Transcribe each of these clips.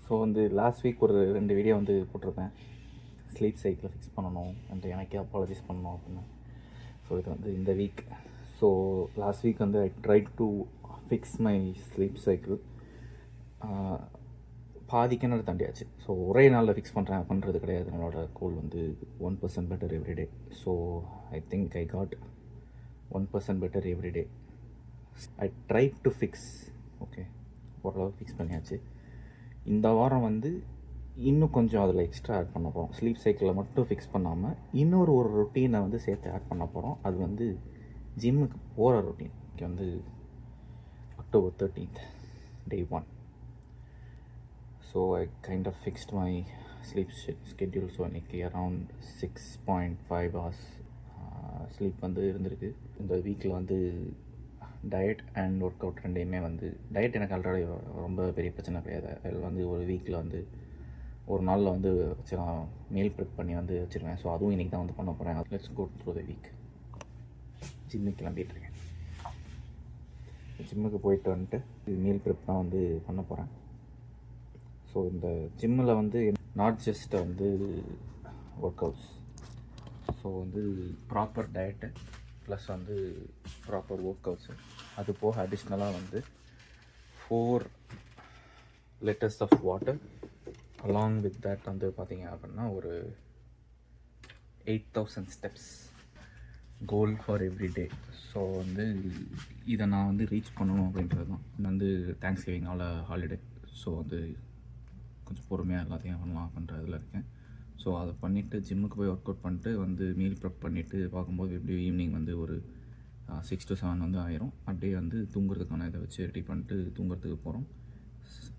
So வந்து last week ஒரு 2 video வந்து போட்டிருப்பேன். ஸ்லீப் சைக்கிளை ஃபிக்ஸ் பண்ணணும் அண்ட் எனக்கே அப்பாலஜைஸ் பண்ணணும் அப்படின்னு. ஸோ இது வந்து இந்த வீக். ஸோ லாஸ்ட் வீக் வந்து I try to fix my sleep cycle. பாதி கிணறு தாண்டியாச்சு. ஸோ ஒரே நாளில் ஃபிக்ஸ் பண்ணுறது கிடையாது. என்னோட கோல் வந்து 1% better everyday. So I think I got 1% better everyday. I try to fix. Okay, ஓரளவுக்கு ஃபிக்ஸ் பண்ணியாச்சு. இந்த வாரம் வந்து இன்னும் கொஞ்சம் அதில் எக்ஸ்ட்ரா ஆட் பண்ண போகிறோம். ஸ்லீப் சைக்கிளில் மட்டும் ஃபிக்ஸ் பண்ணாமல் இன்னொரு ரொட்டீனை வந்து சேர்த்து ஆட் பண்ண போகிறோம். அது வந்து ஜிம்முக்கு போகிற ரொட்டீன். இங்கே வந்து October 13th, day 1. So I kind of fixed my sleep schedule. So இன்றைக்கி அரவுண்ட் 6.5 hours ஸ்லீப் வந்து இருந்திருக்கு. இந்த வீக்கில் வந்து டயட் அண்ட் ஒர்க் அவுட் ரெண்டையுமே வந்து டயட் எனக்கு ஆல்ரெடி ரொம்ப பெரிய பிரச்சனை கிடையாது. அதில் வந்து ஒரு வீக்கில் வந்து ஒரு நாளில் வந்து வச்சு நான் மீல் ப்ரிப் பண்ணி வந்து வச்சுருவேன். ஸோ அதுவும் இன்றைக்கி தான் வந்து பண்ண போகிறேன். Let's go through the week. ஜிம்முக்கு கிளம்பிட்டுருக்கேன். ஜிம்முக்கு போயிட்டு வந்துட்டு மீல் ப்ரிப் தான் வந்து பண்ண போகிறேன். ஸோ இந்த ஜிம்மில் வந்து நாட் ஜஸ்ட் வந்து ஒர்க் அவுட்ஸ். ஸோ வந்து ப்ராப்பர் டயட்டு ப்ளஸ் வந்து ப்ராப்பர் ஒர்க் அவுட்ஸு, அது போக அடிஷ்னலாக வந்து 4 liters of water along with that வந்து பார்த்திங்க அப்படின்னா ஒரு 8,000 steps goal for every day. So வந்து இதை நான் வந்து ரீச் பண்ணணும் அப்படின்றது தான். வந்து தேங்க்ஸ் கிவிங்னால ஹாலிடே. ஸோ வந்து கொஞ்சம் பொறுமையாக எல்லாத்தையும் பண்ணலாம் அப்படின்றதில் இருக்கேன். ஸோ அதை பண்ணிவிட்டு ஜிம்முக்கு போய் ஒர்க் அவுட் பண்ணிட்டு வந்து மீல் ப்ரெப் பண்ணிவிட்டு பார்க்கும்போது எப்படியும் ஈவினிங் வந்து ஒரு 6 to 7 வந்து ஆயிரும். அப்படியே வந்து தூங்குறதுக்கான இதை வச்சு ரெடி பண்ணிட்டு தூங்குறதுக்கு போகிறோம்.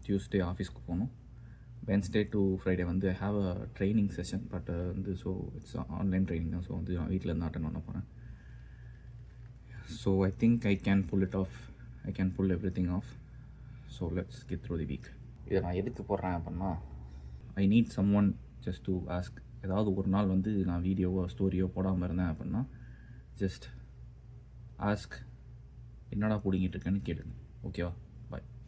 டியூஸ்டே ஆஃபீஸ்க்கு போகணும். வென்ஸ்டே டு ஃப்ரைடே வந்து I have a training session. But வந்து ஸோ இட்ஸ் ஆன்லைன் ட்ரைனிங் தான். ஸோ வந்து நான் வீட்டில் இருந்து அட்டென்ட் பண்ண போகிறேன். So I think I can pull it off. I can pull everything off. So let's get through the week. இதை நான் எதுக்கு போடுறேன் அப்படின்னா, I need someone just to ask. ஏதாவது ஒரு நாள் வந்து நான் வீடியோவோ ஸ்டோரியோ போடாமல் இருந்தேன் அப்படின்னா ஜஸ்ட் ஆஸ்க், என்னடா பிடிங்கிட்டு இருக்கேன்னு கேளுங்க. ஓகேவா?